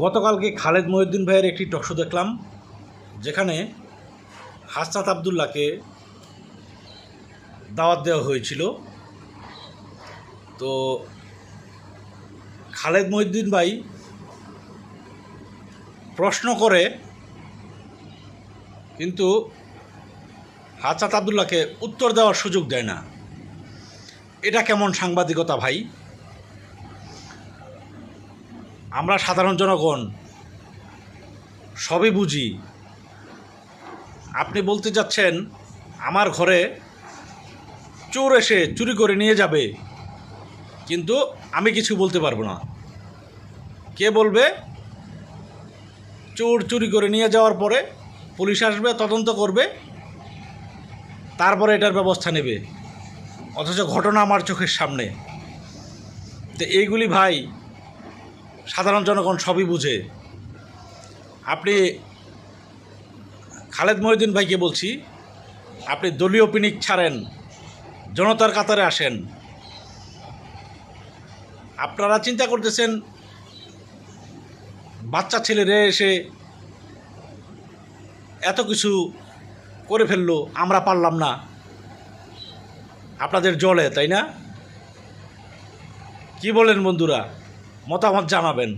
গতকালকে খালেদ মহিউদ্দিন ভাইয়ের একটি টকশো দেখলাম, যেখানে হাসনাত আবদুল্লাহকে দাওয়াত দেওয়া হয়েছিল। তো খালেদ মহিউদ্দিন ভাই প্রশ্ন করে, কিন্তু হাসনাত আবদুল্লাহকে উত্তর দেওয়ার সুযোগ দেয় না। এটা কেমন সাংবাদিকতা ভাই? আমরা সাধারণ জনগণ সবই বুঝি। আপনি বলতে যাচ্ছেন আমার ঘরে চোর এসে চুরি করে নিয়ে যাবে, কিন্তু আমি কিছু বলতে পারবো না। কে বলবে? চোর চুরি করে নিয়ে যাওয়ার পরে পুলিশ আসবে, তদন্ত করবে, তারপরে এটার ব্যবস্থা নেবে। অথচ ঘটনা আমার চোখের সামনে। তো এইগুলি ভাই সাধারণ জনগণ সবই বুঝে। আপনি খালেদ মহিউদ্দিন ভাইকে বলছি, আপনি দলীয় পিনিক ছাড়েন, জনতার কাতারে আসেন। আপনারা চিন্তা করতেছেন বাচ্চা ছেলেরা এসে এত কিছু করে ফেললো, আমরা পারলাম না, আপনাদের জলে, তাই না? কি বলেন বন্ধুরা? মতামত জানাবেন।